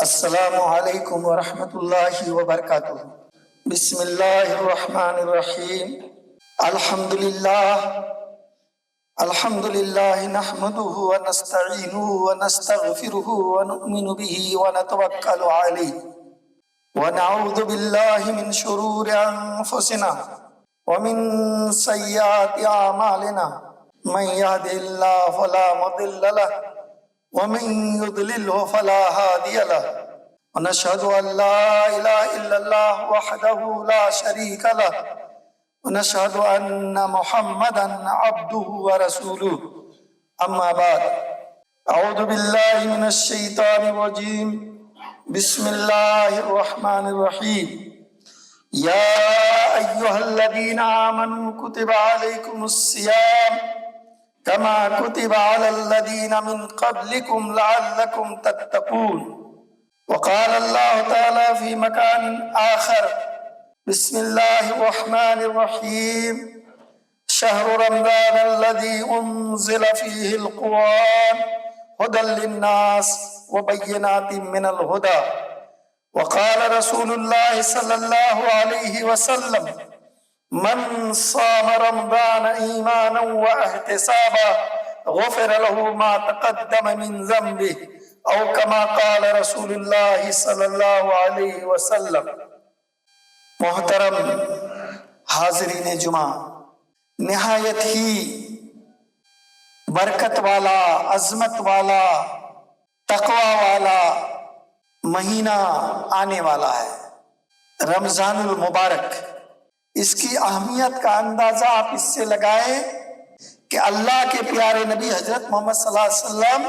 السلام علیکم ورحمۃ اللہ وبرکاتہ۔ بسم اللہ الرحمن الرحیم۔ الحمد للہ نحمده ونستعینه ونستغفره ونؤمن به ونتوکل علیہ ونعوذ باللہ من شرور انفسنا ومن سیئات اعمالنا من يهده الله فلا مضل له ومن يضلله فلا هادي له ونشهد أن لا إله إلا الله وحده لا شريك له ونشهد أن محمدا عبده ورسوله أما بعد أعوذ بالله من الشيطان الرجيم بسم الله الرحمن الرحيم يا أيها الذين آمنوا كتب عليكم الصيام كما كتب على الذين من قبلكم لعلكم تتقون وقال الله تعالى في مكان آخر بسم الله الرحمن الرحيم شهر رمضان الذي أنزل فيه القرآن هدى للناس وبينات من الهدى وقال رسول الله صلى الله عليه وسلم من صام رمضان ایمانا واحتسابا غفر له ما تقدم من ذنبه او کما قال رسول اللہ صلی اللہ علیہ وسلم۔ محترم حاضرین جمعہ، نہایت ہی برکت والا، عظمت والا، تقوی والا مہینہ آنے والا ہے، رمضان المبارک۔ اس کی اہمیت کا اندازہ آپ اس سے لگائیں کہ اللہ کے پیارے نبی حضرت محمد صلی اللہ علیہ وسلم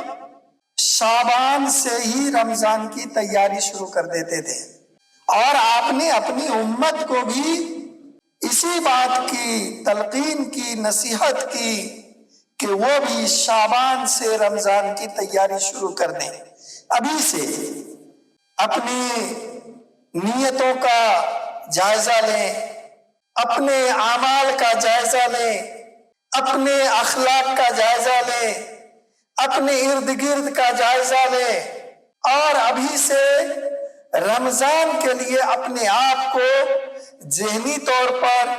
شعبان سے ہی رمضان کی تیاری شروع کر دیتے تھے، اور آپ نے اپنی امت کو بھی اسی بات کی تلقین کی، نصیحت کی کہ وہ بھی شعبان سے رمضان کی تیاری شروع کر دیں۔ ابھی سے اپنی نیتوں کا جائزہ لیں، اپنے اعمال کا جائزہ لیں، اپنے اخلاق کا جائزہ لیں، اپنے ارد گرد کا جائزہ لیں، اور ابھی سے رمضان کے لیے اپنے آپ کو ذہنی طور پر،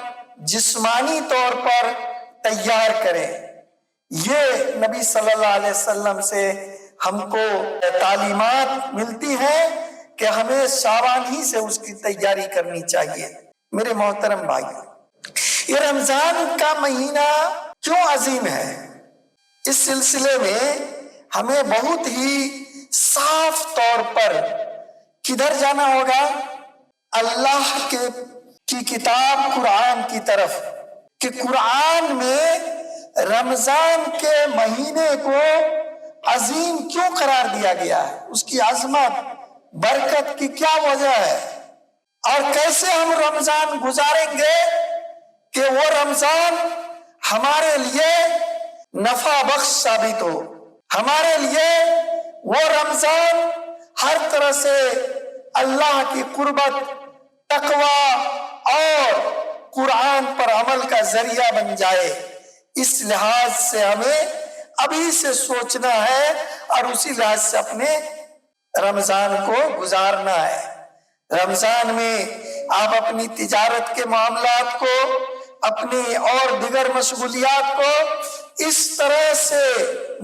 جسمانی طور پر تیار کریں۔ یہ نبی صلی اللہ علیہ وسلم سے ہم کو تعلیمات ملتی ہیں کہ ہمیں شعبان ہی سے اس کی تیاری کرنی چاہیے۔ میرے محترم بھائی، یہ رمضان کا مہینہ کیوں عظیم ہے؟ اس سلسلے میں ہمیں بہت ہی صاف طور پر کدھر جانا ہوگا؟ اللہ کی کتاب قرآن کی طرف، کہ قرآن میں رمضان کے مہینے کو عظیم کیوں قرار دیا گیا ہے، اس کی عظمت، برکت کی کیا وجہ ہے، اور کیسے ہم رمضان گزاریں گے کہ وہ رمضان ہمارے لیے نفع بخش ثابت ہو، ہمارے لیے وہ رمضان ہر طرح سے اللہ کی قربت، تقوی اور قرآن پر عمل کا ذریعہ بن جائے۔ اس لحاظ سے ہمیں ابھی سے سوچنا ہے اور اسی لحاظ سے اپنے رمضان کو گزارنا ہے۔ رمضان میں آپ اپنی تجارت کے معاملات کو، اپنی اور دیگر مشغولیات کو اس طرح سے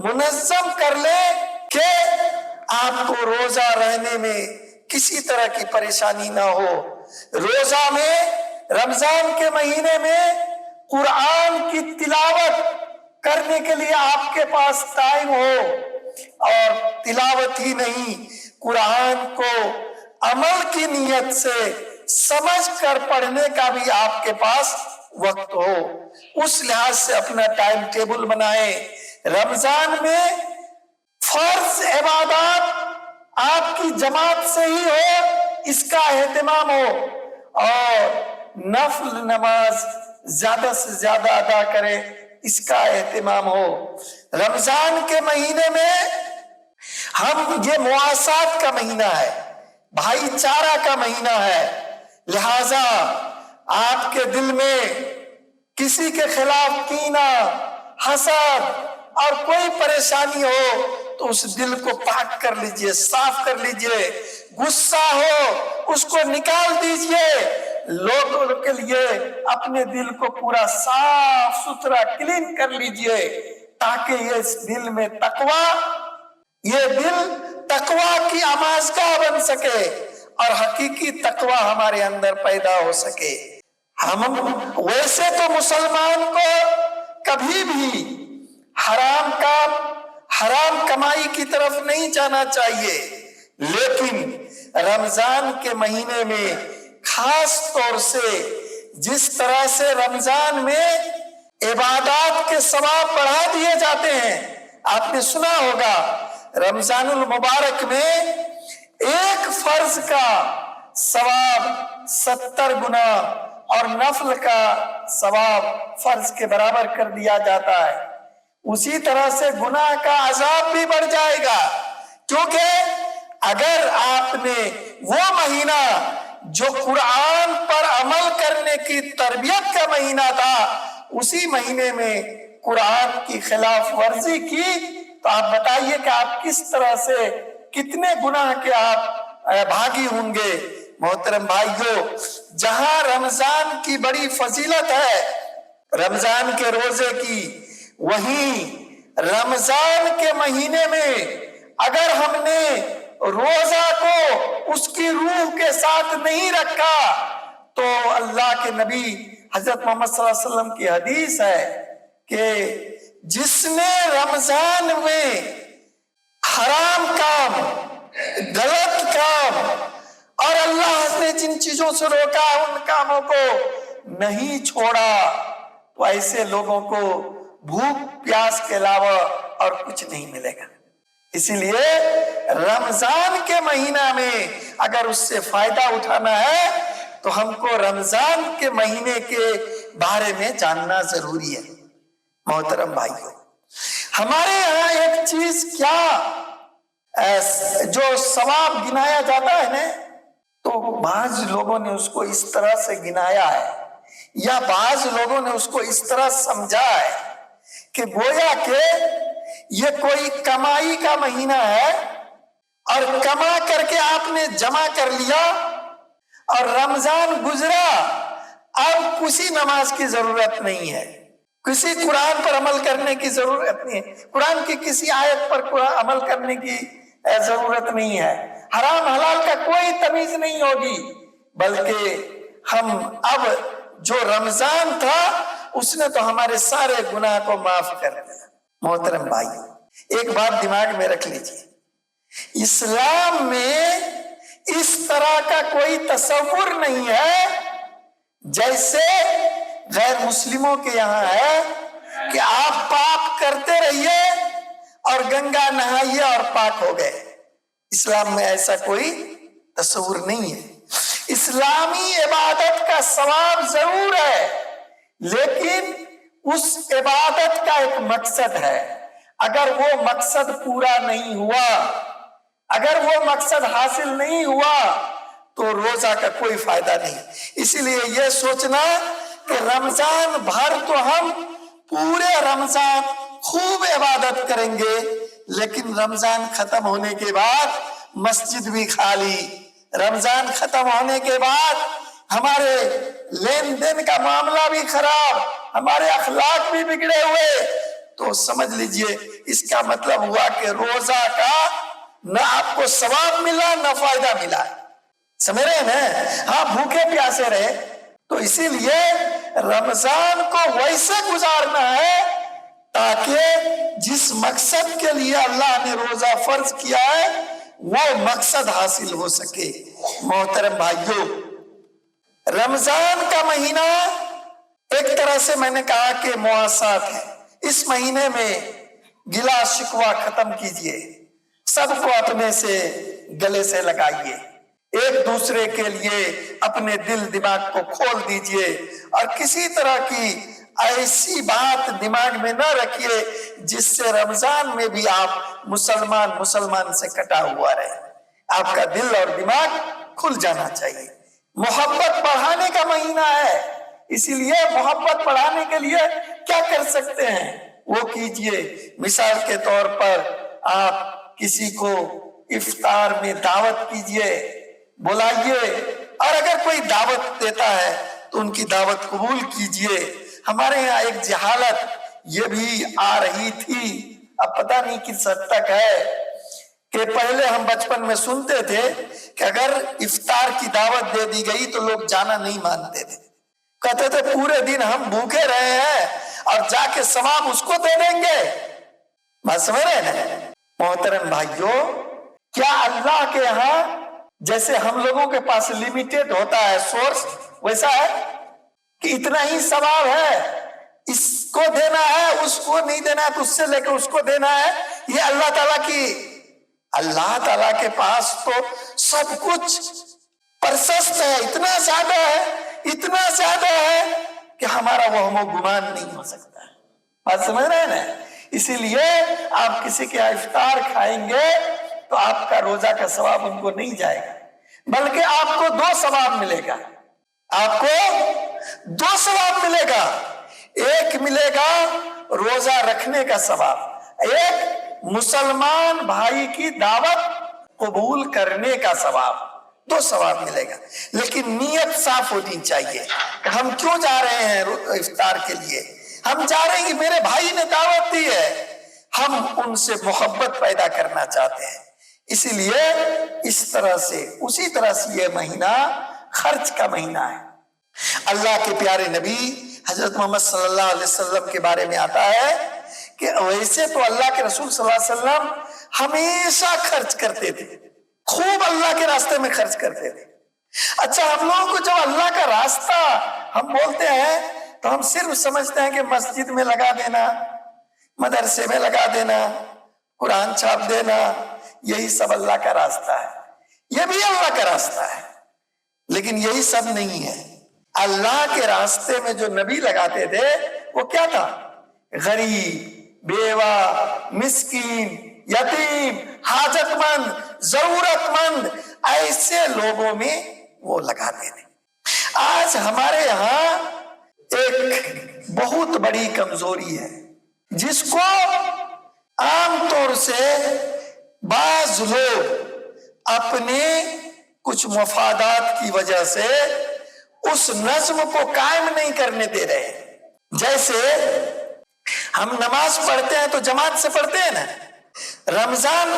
منظم کر لیں کہ آپ کو روزہ رہنے میں کسی طرح کی پریشانی نہ ہو۔ روزہ میں، رمضان کے مہینے میں قرآن کی تلاوت کرنے کے لیے آپ کے پاس ٹائم ہو، اور تلاوت ہی نہیں، قرآن کو عمل کی نیت سے سمجھ کر پڑھنے کا بھی آپ کے پاس وقت ہو۔ اس لحاظ سے اپنا ٹائم ٹیبل بنائیں۔ رمضان میں فرض عبادات آپ کی جماعت سے ہی ہو، اس کا اہتمام ہو، اور نفل نماز زیادہ سے زیادہ ادا کریں، اس کا اہتمام ہو۔ رمضان کے مہینے میں یہ مواسات کا مہینہ ہے، بھائی چارہ کا مہینہ ہے، لہذا آپ کے دل میں کسی کے خلاف کینہ، حسد اور کوئی پریشانی ہو تو اس دل کو پاک کر لیجئے، صاف کر لیجئے، غصہ ہو اس کو نکال دیجئے، لوگوں کے لیے اپنے دل کو پورا صاف ستھرا کلین کر لیجئے، تاکہ یہ اس دل میں یہ دل تقوی کی آمازگاہ بن سکے اور حقیقی تقوی ہمارے اندر پیدا ہو سکے۔ ہم ویسے تو مسلمان کو کبھی بھی حرام کمائی کی طرف نہیں جانا چاہیے، لیکن رمضان کے مہینے میں خاص طور سے جس طرح سے رمضان میں عبادات کے ثواب بڑھا دیے جاتے ہیں، آپ نے سنا ہوگا رمضان المبارک میں ایک فرض کا ثواب 70 گنا اور نفل کا ثواب فرض کے برابر کر دیا جاتا ہے۔ اسی طرح سے گناہ کا عذاب بھی بڑھ جائے گا، کیونکہ اگر آپ نے وہ مہینہ جو قرآن پر عمل کرنے کی تربیت کا مہینہ تھا، اسی مہینے میں قرآن کی خلاف ورزی کی، تو آپ بتائیے کہ آپ کس طرح سے کتنے گناہ کے آپ بھاگی ہوں گے۔ محترم بھائیو، جہاں رمضان کی بڑی فضیلت ہے رمضان کے روزے کی، وہیں رمضان کے مہینے میں اگر ہم نے روزہ کو اس کی روح کے ساتھ نہیں رکھا تو اللہ کے نبی حضرت محمد صلی اللہ علیہ وسلم کی حدیث ہے کہ جس نے رمضان میں حرام کام، غلط کام اور اللہ نے جن چیزوں سے روکا ان کاموں کو نہیں چھوڑا، تو ایسے لوگوں کو بھوک پیاس کے علاوہ اور کچھ نہیں ملے گا۔ اسی لیے رمضان کے مہینہ میں اگر اس سے فائدہ اٹھانا ہے تو ہم کو رمضان کے مہینے کے بارے میں جاننا ضروری ہے۔ محترم بھائیو، ہمارے یہاں ایک چیز کیا جو ثواب گنایا جاتا ہے نا، تو بعض لوگوں نے اس کو اس طرح سے گنایا ہے یا بعض لوگوں نے اس کو اس طرح سمجھا ہے کہ گویا کہ یہ کوئی کمائی کا مہینہ ہے اور کما کر کے آپ نے جمع کر لیا اور رمضان گزرا، اب کسی نماز کی ضرورت نہیں ہے، کسی قرآن پر عمل کرنے کی ضرورت نہیں ہے، قرآن کی کسی آیت پر عمل کرنے کی ضرورت نہیں ہے، حرام حلال کا کوئی تمیز نہیں ہوگی، بلکہ ہم اب جو رمضان تھا اس نے تو ہمارے سارے گناہ کو معاف کر دیا۔ محترم بھائی، ایک بات دماغ میں رکھ لیجئے، اسلام میں اس طرح کا کوئی تصور نہیں ہے جیسے غیر مسلموں کے یہاں ہے کہ آپ پاپ کرتے رہیے اور گنگا نہائیے اور پاک ہو گئے۔ اسلام میں ایسا کوئی تصور نہیں ہے۔ اسلامی عبادت کا ثواب ضرور ہے، لیکن اس عبادت کا ایک مقصد ہے، اگر وہ مقصد پورا نہیں ہوا، اگر وہ مقصد حاصل نہیں ہوا تو روزہ کا کوئی فائدہ نہیں۔ اسی لیے یہ سوچنا کہ رمضان بھر تو ہم پورے رمضان خوب عبادت کریں گے، لیکن رمضان ختم ہونے کے بعد مسجد بھی خالی، رمضان ختم ہونے کے بعد ہمارے لین دین کا معاملہ بھی خراب، ہمارے اخلاق بھی بگڑے ہوئے، تو سمجھ لیجئے اس کا مطلب ہوا کہ روزہ کا نہ آپ کو ثواب ملا نہ فائدہ ملا۔ سمجھ رہے ہیں؟ ہاں، بھوکے پیاسے رہے۔ تو اسی لیے رمضان کو ویسے گزارنا ہے تاکہ جس مقصد کے لیے اللہ نے روزہ فرض کیا ہے وہ مقصد حاصل ہو سکے۔ محترم بھائیو، رمضان کا مہینہ ایک طرح سے میں نے کہا کہ مواسات ہے۔ اس مہینے میں گلا شکوہ ختم کیجئے، سب کو اپنے سے گلے سے لگائیے، ایک دوسرے کے لیے اپنے دل دماغ کو کھول دیجئے، اور کسی طرح کی ایسی بات دماغ میں نہ رکھیے جس سے رمضان میں بھی آپ مسلمان سے کٹا ہوا رہے۔ آپ کا دل اور دماغ کھل جانا چاہیے۔ محبت بڑھانے کا مہینہ ہے، اسی لیے محبت بڑھانے کے لیے کیا کر سکتے ہیں وہ کیجئے۔ مثال کے طور پر آپ کسی کو افطار میں دعوت کیجیے، بلائیے، اور اگر کوئی دعوت دیتا ہے تو ان کی دعوت قبول کیجیے۔ ہمارے یہاں ایک جہالت یہ بھی آ رہی تھی، اب پتہ نہیں کس حد تک ہے، کہ پہلے ہم بچپن میں سنتے تھے کہ اگر افطار کی دعوت دے دی گئی تو لوگ جانا نہیں مانتے تھے، کہتے تھے پورے دن ہم بھوکے رہے ہیں اور جا کے ثواب اس کو دے دیں گے۔ بات سمجھ رہے ہیں؟ محترم بھائیوں، کیا اللہ کے ہاں جیسے ہم لوگوں کے پاس لیمیٹڈ ہوتا ہے سورس، ویسا ہے کہ اتنا ہی ثواب ہے، اس کو دینا ہے، اس کو نہیں دینا ہے تو اس سے لے کے اس کو دینا ہے؟ یہ اللہ تعالیٰ کے پاس تو سب کچھ پرسست ہے، اتنا زیادہ ہے کہ ہمارا وہم و گمان نہیں ہو سکتا ہے۔ بات سمجھ رہے ہیں نا؟ اسی لیے آپ کسی کے افطار کھائیں گے تو آپ کا روزہ کا ثواب ان کو نہیں جائے گا، بلکہ آپ کو 2 ثواب ملے گا، آپ کو 2 ثواب ملے گا۔ ایک ملے گا روزہ رکھنے کا ثواب، ایک مسلمان بھائی کی دعوت قبول کرنے کا ثواب، 2 ثواب ملے گا۔ لیکن نیت صاف ہونی چاہیے کہ ہم کیوں جا رہے ہیں افطار کے لیے؟ ہم جا رہے ہیں کہ میرے بھائی نے دعوت دی ہے، ہم ان سے محبت پیدا کرنا چاہتے ہیں، اسی لیے اسی طرح سے یہ مہینہ خرچ کا مہینہ ہے۔ اللہ کے پیارے نبی حضرت محمد صلی اللہ علیہ وسلم کے بارے میں آتا ہے کہ ویسے تو اللہ کے رسول صلی اللہ علیہ وسلم ہمیشہ خرچ کرتے تھے، خوب اللہ کے راستے میں خرچ کرتے تھے۔ اچھا، ہم لوگوں کو جب اللہ کا راستہ ہم بولتے ہیں تو ہم صرف سمجھتے ہیں کہ مسجد میں لگا دینا، مدرسے میں لگا دینا، قرآن چھاپ دینا، یہی سب اللہ کا راستہ ہے۔ یہ بھی اللہ کا راستہ ہے، لیکن یہی سب نہیں ہے۔ اللہ کے راستے میں جو نبی لگاتے تھے وہ کیا تھا؟ غریب، بیوہ، مسکین، یتیم، حاجت مند، ضرورت مند، ایسے لوگوں میں وہ لگاتے تھے۔ آج ہمارے ہاں ایک بہت بڑی کمزوری ہے، جس کو عام طور سے بعض لوگ اپنے کچھ مفادات کی وجہ سے اس نظم کو قائم نہیں کرنے دے رہے۔ جیسے ہم نماز پڑھتے ہیں تو جماعت سے پڑھتے ہیں نا، رمضان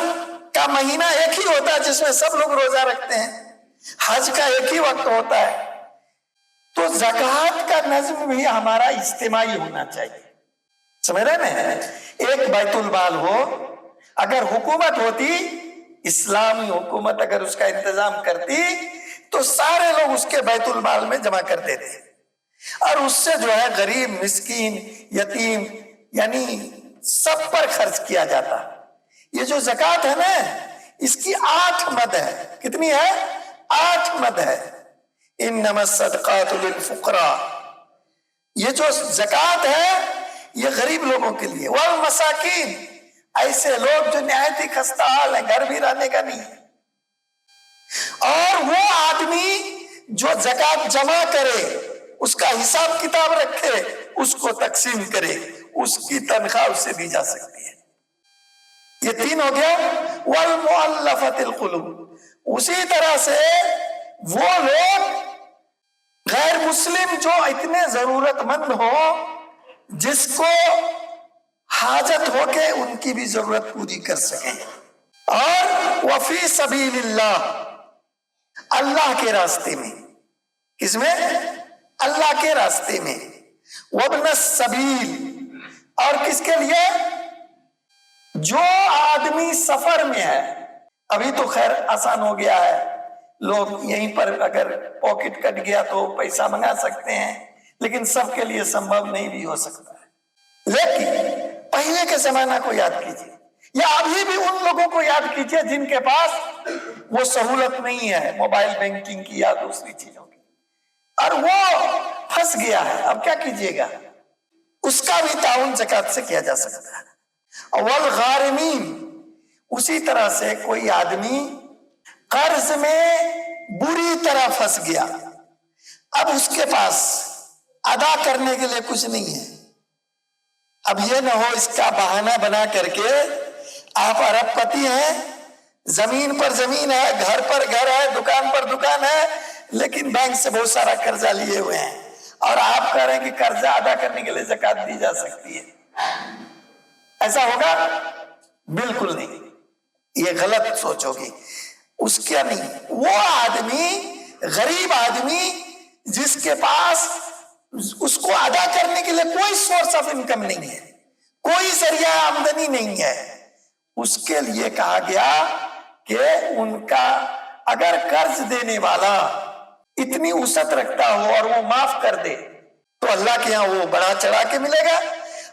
کا مہینہ ایک ہی ہوتا ہے جس میں سب لوگ روزہ رکھتے ہیں، حج کا ایک ہی وقت ہوتا ہے، تو زکوٰۃ کا نظم بھی ہمارا اجتماعی ہونا چاہیے۔ سمجھ رہے نا؟ ایک بیت المال ہو، اگر حکومت ہوتی، اسلامی حکومت اگر اس کا انتظام کرتی تو سارے لوگ اس کے بیت المال میں جمع کرتے تھے، اور اس سے جو ہے غریب، مسکین، یتیم، یعنی سب پر خرچ کیا جاتا۔ یہ جو زکوٰۃ ہے نا، اس کی 8 مد ہے۔ کتنی ہے؟ 8 مد ہے۔ انما الصدقات للفقراء، یہ جو زکوٰۃ ہے یہ غریب لوگوں کے لیے، والمساکین، ایسے لوگ جو نہایت ہی خستہ حال ہیں، گھر بھی رہنے کا نہیں ہے، اور وہ آدمی جو زکوٰۃ جمع کرے، اس کا حساب کتاب رکھے، اس کو تقسیم کرے، اس کی تنخواہ اس سے دی جا سکتی ہے۔ یہ 3 ہو گیا۔ والمؤلفۃ القلوب، اسی طرح سے وہ لوگ غیر مسلم جو اتنے ضرورت مند ہو، جس کو حاجت ہو کے ان کی بھی ضرورت پوری کر سکیں، اور وفی سبیل اللہ، اللہ کے راستے میں۔ کس میں؟ اللہ کے راستے میں۔ وابن السبیل، اور کس کے لیے؟ جو آدمی سفر میں ہے۔ ابھی تو خیر آسان ہو گیا ہے، لوگ یہیں پر اگر پاکٹ کٹ گیا تو پیسہ منگا سکتے ہیں، لیکن سب کے لیے سمبھو نہیں بھی ہو سکتا ہے۔ لیکن پہلے کے زمانہ کو یاد کیجیے، یا ابھی بھی ان لوگوں کو یاد کیجیے جن کے پاس وہ سہولت نہیں ہے موبائل بینکنگ کی یا دوسری چیزوں کی، اور وہ پھنس گیا ہے، اب کیا کیجیے گا؟ اس کا بھی تعاون زکوٰۃ سے کیا جا سکتا ہے۔ والغارمین، اسی طرح سے کوئی آدمی قرض میں بری طرح پھنس گیا، اب اس کے پاس ادا کرنے کے لیے کچھ نہیں ہے، اب یہ نہ ہو اس کا بہانہ بنا کر کے آپ ارب پتی ہیں، زمین پر زمین ہے، گھر پر گھر ہے، دکان پر دکان ہے، لیکن بینک سے بہت سارا قرضہ لیے ہوئے ہیں، اور آپ کہہ رہے ہیں کہ قرضہ ادا کرنے کے لیے زکات دی جا سکتی ہے۔ ایسا ہوگا؟ بالکل نہیں، یہ غلط سوچ ہوگی۔ اس کا نہیں، وہ آدمی، غریب آدمی جس کے پاس اس کو ادا کرنے کے لیے کوئی سورس آف انکم نہیں ہے، کوئی ذریعہ آمدنی نہیں ہے، اس کے لیے کہا گیا کہ ان کا اگر قرض دینے والا اتنی وسعت رکھتا ہو اور وہ معاف کر دے تو اللہ کے ہاں وہ بڑا چڑھا کے ملے گا،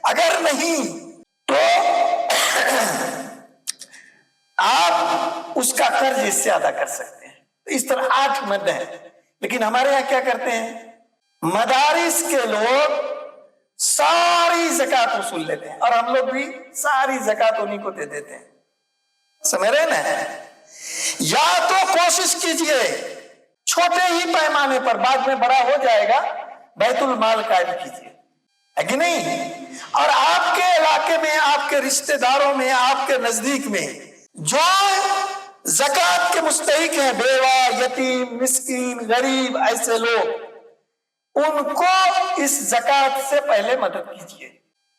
اگر نہیں تو آپ اس کا قرض اس سے ادا کر سکتے ہیں۔ اس طرح 8 مد ہیں، لیکن ہمارے یہاں کیا کرتے ہیں، مدارس کے لوگ ساری زکات وصول لیتے ہیں، اور ہم لوگ بھی ساری زکات انہیں کو دے دیتے ہیں، سمجھ رہے نا؟ یا تو کوشش کیجئے چھوٹے ہی پیمانے پر، بعد میں بڑا ہو جائے گا، بیت المال قائم کیجئے، ہے کہ نہیں؟ اور آپ کے علاقے میں، آپ کے رشتہ داروں میں، آپ کے نزدیک میں جو زکات کے مستحق ہیں، بیوہ، یتیم، مسکین، غریب، ایسے لوگ، ان کو اس زکات سے پہلے مدد کیجئے،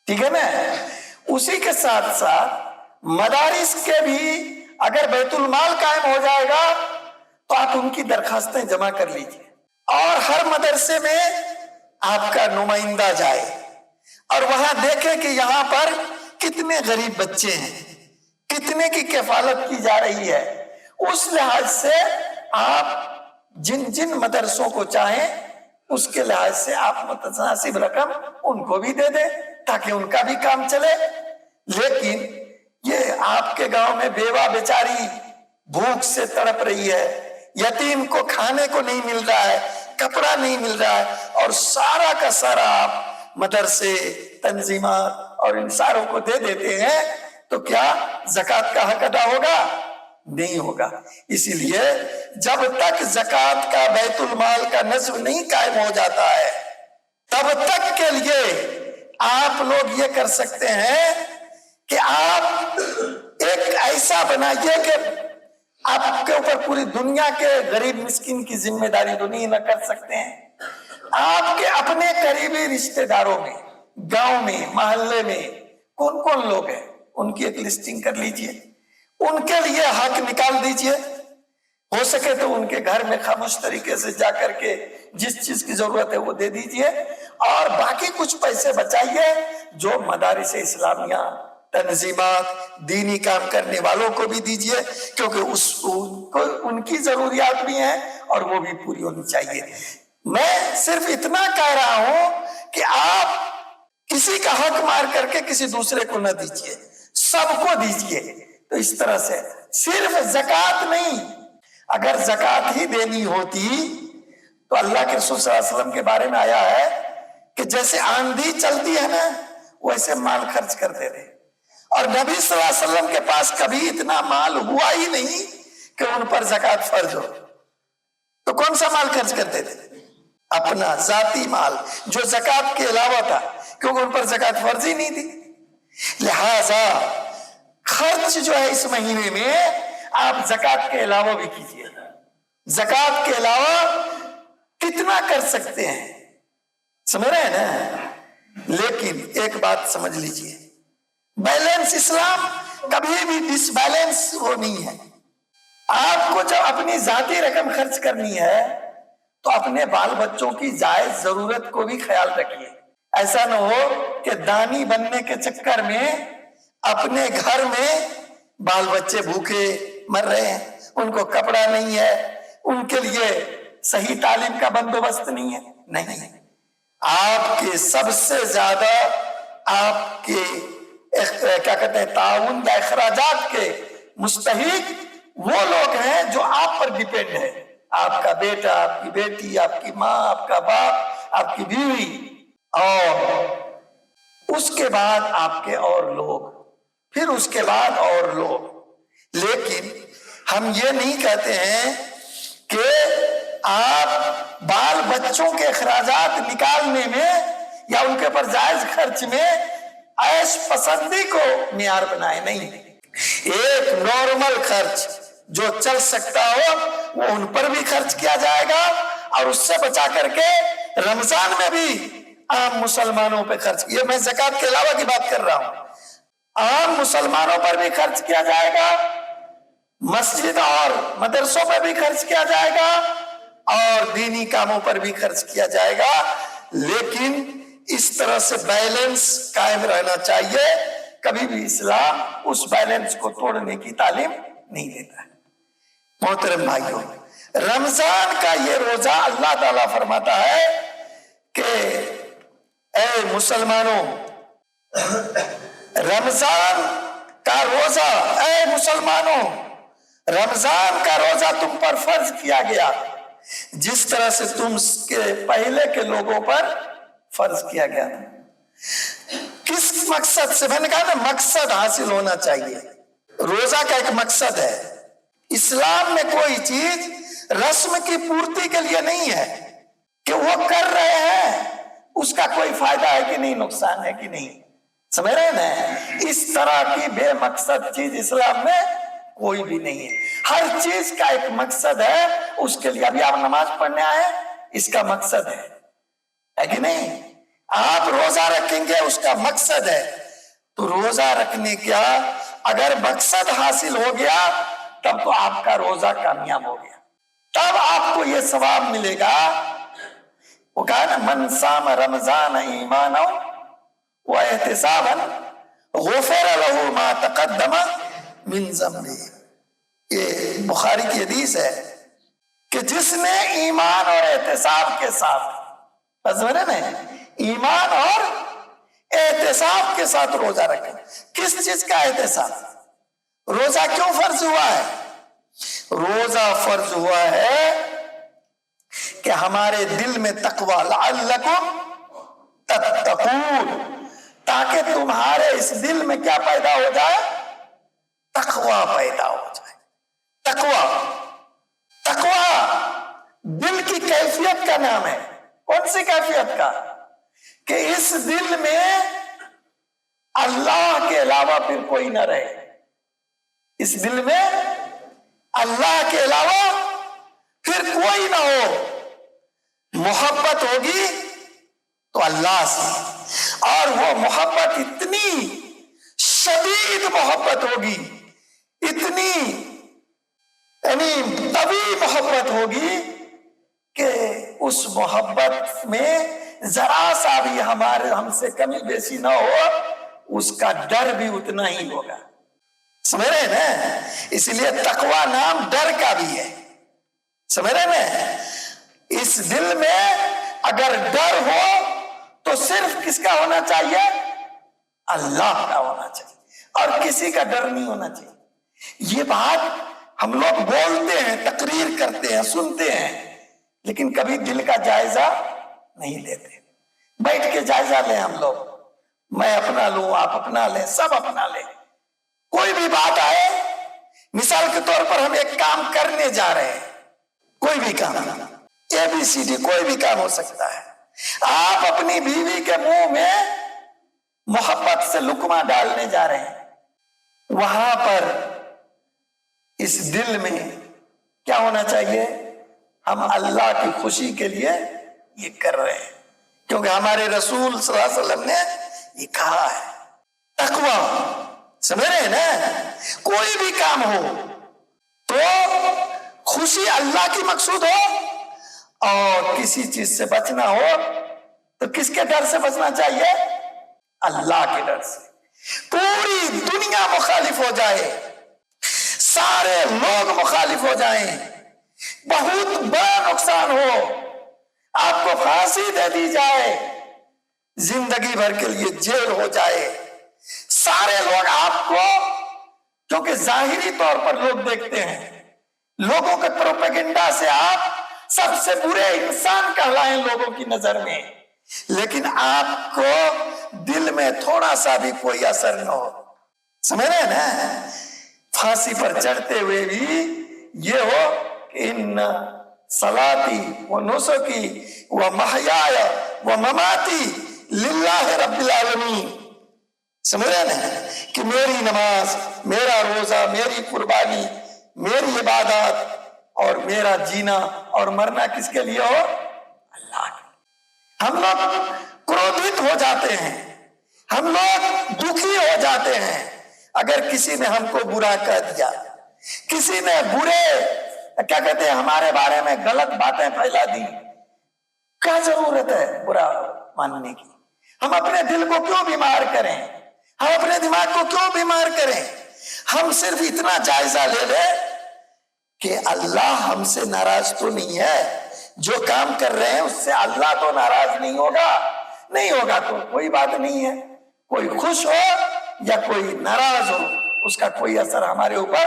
ٹھیک ہے نا؟ اسی کے ساتھ ساتھ مدارس کے بھی اگر بیت المال قائم ہو جائے گا تو آپ ان کی درخواستیں جمع کر لیجئے، اور ہر مدرسے میں آپ کا نمائندہ جائے اور وہاں دیکھیں کہ یہاں پر کتنے غریب بچے ہیں، کتنے کی کفالت کی جا رہی ہے، اس لحاظ سے آپ جن جن مدرسوں کو چاہیں اس کے لحاظ سے آپ متناسب رقم ان کو بھی دے دیں تاکہ ان کا بھی کام چلے۔ لیکن یہ آپ کے گاؤں میں بیوہ بیچاری بھوک سے تڑپ رہی ہے، یتیم کو کھانے کو نہیں مل رہا ہے، کپڑا نہیں مل رہا ہے، اور سارا کا سارا آپ مدرسے، تنظیمات اور ان ساروں کو دے دیتے ہیں، تو کیا زکات کا حق ادا ہوگا؟ نہیں ہوگا۔ اسی لیے جب تک زکات کا، بیت المال کا نظم نہیں قائم ہو جاتا ہے، تب تک کے لیے آپ لوگ یہ کر سکتے ہیں کہ آپ ایک ایسا بنائیے کہ آپ کے اوپر پوری دنیا کے غریب مسکین کی ذمہ داری تو نہیں نہ کر سکتے ہیں، آپ کے اپنے قریبی رشتہ داروں میں، گاؤں میں، محلے میں کون کون لوگ ہیں ان کی ایک لسٹنگ کر لیجئے، ان کے لیے حق نکال دیجئے، ہو سکے تو ان کے گھر میں خاموش طریقے سے جا کر کے جس چیز کی ضرورت ہے وہ دے دیجئے، اور باقی کچھ پیسے بچائیے جو مدارس اسلامیہ، تنظیمات، دینی کام کرنے والوں کو بھی دیجئے، کیونکہ ان کی ضروریات بھی ہیں اور وہ بھی پوری ہونی چاہیے۔ میں صرف اتنا کہہ رہا ہوں کہ آپ کسی کا حق مار کر کے کسی دوسرے کو نہ دیجئے، سب کو دیجئے۔ تو اس طرح سے صرف زکات نہیں، اگر زکات ہی دینی ہوتی تو اللہ کے رسول صلی اللہ علیہ وسلم کے بارے میں آیا ہے کہ جیسے آندھی چلتی ہے نا ویسے مال خرچ کرتے تھے، اور نبی صلی اللہ علیہ وسلم کے پاس کبھی اتنا مال ہوا ہی نہیں کہ ان پر زکات فرض ہو، تو کون سا مال خرچ کرتے تھے؟ اپنا ذاتی مال جو زکات کے علاوہ تھا، کیونکہ ان پر زکات فرض ہی نہیں تھی۔ لہذا خرچ جو ہے اس مہینے میں آپ زکات کے علاوہ بھی کیجئے، زکات کے علاوہ کتنا کر سکتے ہیں، سمجھ رہے ہیں نا؟ لیکن ایک بات سمجھ لیجئے، بیلنس اسلام کبھی بھی ڈس بیلنس وہ نہیں ہے۔ آپ کو جب اپنی ذاتی رقم خرچ کرنی ہے تو اپنے بال بچوں کی جائز ضرورت کو بھی خیال رکھیے، ایسا نہ ہو کہ دانی بننے کے چکر میں اپنے گھر میں بال بچے بھوکے مر رہے ہیں، ان کو کپڑا نہیں ہے، ان کے لیے صحیح تعلیم کا بندوبست نہیں ہے۔ نہیں، آپ کے سب سے زیادہ آپ کے کیا کہتے ہیں تعاون یا اخراجات کے مستحق وہ لوگ ہیں جو آپ پر ڈیپینڈ ہے، آپ کا بیٹا، آپ کی بیٹی، آپ کی ماں، آپ کا باپ، آپ کی بیوی، اور اس کے بعد آپ کے اور لوگ، پھر اس کے بعد اور لوگ۔ لیکن ہم یہ نہیں کہتے ہیں کہ آپ بال بچوں کے اخراجات نکالنے میں یا ان کے پر جائز خرچ میں عیش پسندی کو معیار بنائے، نہیں، ایک نارمل خرچ جو چل سکتا ہو وہ ان پر بھی خرچ کیا جائے گا، اور اس سے بچا کر کے رمضان میں بھی عام مسلمانوں پہ خرچ، یہ میں زکوٰۃ کے علاوہ کی بات کر رہا ہوں، عام مسلمانوں پر بھی خرچ کیا جائے گا، مسجد اور مدرسوں پر بھی خرچ کیا جائے گا، اور دینی کاموں پر بھی خرچ کیا جائے گا، لیکن اس طرح سے بیلنس قائم رہنا چاہیے۔ کبھی بھی اسلام اس بیلنس کو توڑنے کی تعلیم نہیں دیتا ہے۔ محترم بھائیوں، رمضان کا یہ روزہ اللہ تعالیٰ فرماتا ہے کہ اے مسلمانوں، رمضان کا روزہ، اے مسلمانوں، رمضان کا روزہ تم پر فرض کیا گیا جس طرح سے تم کے پہلے کے لوگوں پر فرض کیا گیا تھا۔ کس مقصد سے؟ میں نے کہا نا، مقصد حاصل ہونا چاہیے۔ روزہ کا ایک مقصد ہے۔ اسلام میں کوئی چیز رسم کی پورتی کے لیے نہیں ہے کہ وہ کر رہے ہیں اس کا کوئی فائدہ ہے کہ نہیں، نقصان ہے کہ نہیں، سمجھ رہے ہیں نا؟ اس طرح کی بے مقصد چیز اسلام میں کوئی بھی نہیں ہے۔ ہر چیز کا ایک مقصد ہے، اس کے لیے ابھی آپ نماز پڑھنے آئے، اس کا مقصد ہے کہ نہیں؟ آپ روزہ رکھیں گے، اس کا مقصد ہے۔ تو روزہ رکھنے کا اگر مقصد حاصل ہو گیا تب تو آپ کا روزہ کامیاب ہو گیا، تب آپ کو یہ ثواب ملے گا۔ وہ کہا نا، من صام رمضان ایمانا و احتسابا غفر له ما تقدم من ذنبہ۔ یہ بخاری کی حدیث ہے کہ جس نے ایمان اور احتساب کے ساتھ، ایمان اور احتساب کے ساتھ روزہ رکھے۔ کس چیز کا احتساب؟ روزہ کیوں فرض ہوا ہے؟ روزہ فرض ہوا ہے کہ ہمارے دل میں تقوی، لعلکم تتقون، تاکہ تمہارے اس دل میں کیا پیدا ہو جائے؟ تقوی پیدا ہو جائے۔ تقوی دل کی کیفیت کا نام ہے۔ کون سی کیفیت کا؟ کہ اس دل میں اللہ کے علاوہ پھر کوئی نہ رہے۔ اس دل میں اللہ کے علاوہ پھر کوئی نہ ہو۔ محبت ہوگی تو اللہ سے، اور وہ محبت اتنی شدید محبت ہوگی، اتنی یعنی طویل محبت ہوگی کہ اس محبت میں ذرا سا بھی ہم سے کمی بیشی نہ ہو، اس کا ڈر بھی اتنا ہی ہوگا۔ سمجھ رہے ہیں نا؟ اس لیے تقوی نام ڈر کا بھی ہے۔ سمجھ رہے ہیں؟ اس دل میں اگر ڈر ہو تو صرف کس کا ہونا چاہیے؟ اللہ کا ہونا چاہیے، اور کسی کا ڈر نہیں ہونا چاہیے۔ یہ بات ہم لوگ بولتے ہیں، تقریر کرتے ہیں، سنتے ہیں، لیکن کبھی دل کا جائزہ نہیں لیتے۔ بیٹھ کے جائزہ لیں ہم لوگ، میں اپنا لوں، آپ اپنا لیں، سب اپنا لیں۔ کوئی بھی بات آئے، مثال کے طور پر ہم ایک کام کرنے جا رہے ہیں، کوئی بھی کام، ABCD کوئی بھی کام ہو سکتا ہے، آپ اپنی بیوی کے منہ میں محبت سے لقمہ ڈالنے جا رہے ہیں، وہاں پر اس دل میں کیا ہونا چاہیے؟ ہم اللہ کی خوشی کے لیے یہ کر رہے ہیں، کیونکہ ہمارے رسول صلی اللہ علیہ وسلم نے یہ کہا ہے۔ تقوی، سمجھ رہے ہیں نا؟ کوئی بھی کام ہو تو خوشی اللہ کی مقصود ہو، اور کسی چیز سے بچنا ہو تو کس کے ڈر سے بچنا چاہیے؟ اللہ کے ڈر سے۔ پوری دنیا مخالف ہو جائے، سارے لوگ مخالف ہو جائیں، بہت بڑا نقصان ہو، آپ کو پھانسی دے دی جائے، زندگی بھر کے لیے جیل ہو جائے، سارے لوگ آپ کو، کیونکہ ظاہری طور پر لوگ دیکھتے ہیں، لوگوں کے پروپیگنڈا سے آپ سب سے برے انسان کہلائیں لوگوں کی نظر میں، لیکن آپ کو دل میں تھوڑا سا بھی کوئی اثر نہ ہو۔ سمجھ رہے ہیں نا؟ پھانسی پر چڑھتے ہوئے بھی یہ ہو کہ ان صلاتی و نسکی و محیای و مماتی للہ رب العالمین، سمجھ رہے نا کہ میری نماز، میرا روزہ، میری قربانی، میری عبادات اور میرا جینا اور مرنا کس کے لیے ہو؟ اللہ کے لیے۔ ہم لوگ کرودھت ہو جاتے ہیں، ہم لوگ دکھی ہو جاتے ہیں اگر کسی نے ہم کو برا کہہ دیا، کسی نے برے کیا کہتے ہیں ہمارے بارے میں غلط باتیں پھیلا دی۔ کیا ضرورت ہے برا ماننے کی؟ ہم اپنے دل کو کیوں بیمار کریں؟ ہم اپنے دماغ کو کیوں بیمار کریں؟ ہم صرف اتنا جائزہ لے لیں کہ اللہ ہم سے ناراض تو نہیں ہے، جو کام کر رہے ہیں اس سے اللہ تو ناراض نہیں ہوگا، نہیں ہوگا تو کوئی بات نہیں ہے، کوئی خوش ہو یا کوئی ناراض ہو اس کا کوئی اثر ہمارے اوپر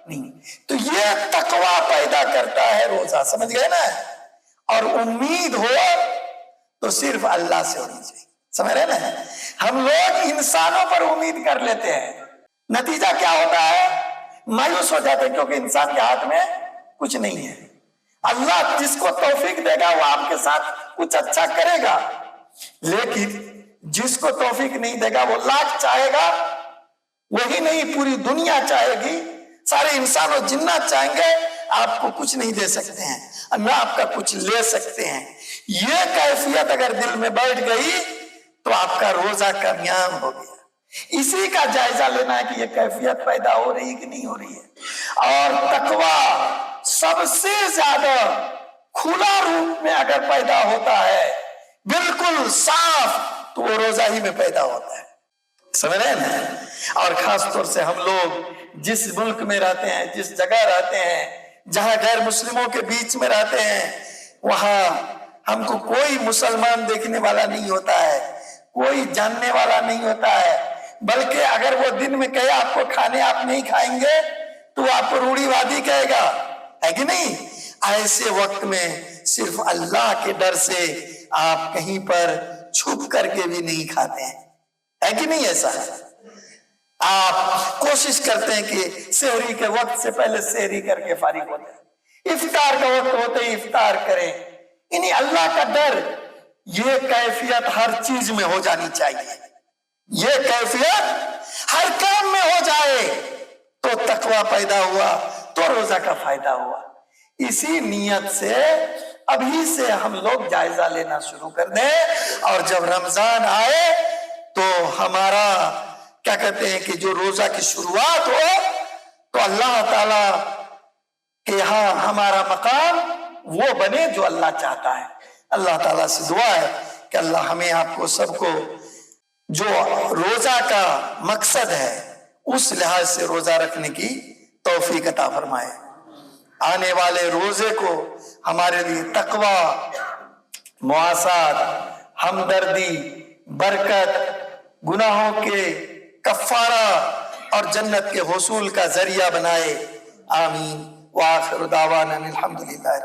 نہیں۔ تو یہ تقویٰ پیدا کرتا ہے روزہ، سمجھ گئے نا؟ اور امید ہو تو صرف اللہ سے ہونی چاہیے، سمجھ رہے نا؟ ہم لوگ انسانوں پر امید کر لیتے ہیں، نتیجہ کیا ہوتا ہے؟ مایوس ہو جاتے ہیں، کیونکہ انسان کے ہاتھ میں کچھ نہیں ہے۔ اللہ جس کو توفیق دے گا وہ آپ کے ساتھ کچھ اچھا کرے گا، لیکن جس کو توفیق نہیں دے گا وہ لاکھ چاہے گا وہی نہیں، پوری دنیا چاہے گی، سارے انسان اور جنات چاہیں گے، آپ کو کچھ نہیں دے سکتے ہیں، نہ آپ کا کچھ لے سکتے ہیں۔ یہ کیفیت اگر دل میں بیٹھ گئی تو آپ کا روزہ کامیاب ہو گیا۔ اسی کا جائزہ لینا ہے کہ یہ کیفیت پیدا ہو رہی ہے کہ نہیں ہو رہی ہے۔ اور تقویٰ سب سے زیادہ کھلا روپ میں اگر پیدا ہوتا ہے، بالکل صاف، تو وہ روزہ ہی میں پیدا ہوتا ہے، سمجھ رہے ہیں نا؟ اور خاص طور سے ہم لوگ جس ملک میں رہتے ہیں، جس جگہ رہتے ہیں، جہاں غیر مسلموں کے بیچ میں رہتے ہیں، وہاں ہم کو کوئی مسلمان دیکھنے والا نہیں ہوتا ہے، کوئی جاننے والا نہیں ہوتا ہے، بلکہ اگر وہ دن میں کہے آپ کو کھانے آپ نہیں کھائیں گے تو آپ کو روڑی وادی کہے گا، ہے کہ نہیں؟ ایسے وقت میں صرف اللہ کے ڈر سے آپ کہیں پر چھپ کر کے بھی نہیں کھاتے ہیں، ہے کہ نہیں؟ ایسا آپ کوشش کرتے ہیں کہ سحری کے وقت سے پہلے سحری کر کے فارغ ہوتے ہیں، افطار کا وقت ہوتے ہی افطار کریں، یعنی اللہ کا ڈر۔ یہ کیفیت ہر چیز میں ہو جانی چاہیے، یہ کیفیت ہر کام میں ہو جائے تو تقویٰ پیدا ہوا، تو روزہ کا فائدہ ہوا۔ اسی نیت سے ابھی سے ہم لوگ جائزہ لینا شروع کر دیں، اور جب رمضان آئے تو ہمارا کیا کہتے ہیں کہ جو روزہ کی شروعات ہو تو اللہ تعالی کہ ہاں ہمارا مقام وہ بنے جو اللہ چاہتا ہے۔ اللہ تعالیٰ سے دعا ہے کہ اللہ ہمیں آپ کو سب کو جو روزہ کا مقصد ہے اس لحاظ سے روزہ رکھنے کی توفیق عطا فرمائے۔ آنے والے روزے کو ہمارے لیے تقویٰ، مواسات، ہمدردی، برکت، گناہوں کے کفارہ اور جنت کے حصول کا ذریعہ بنائے، آمین۔ وآخر دعوانا الحمدللہ۔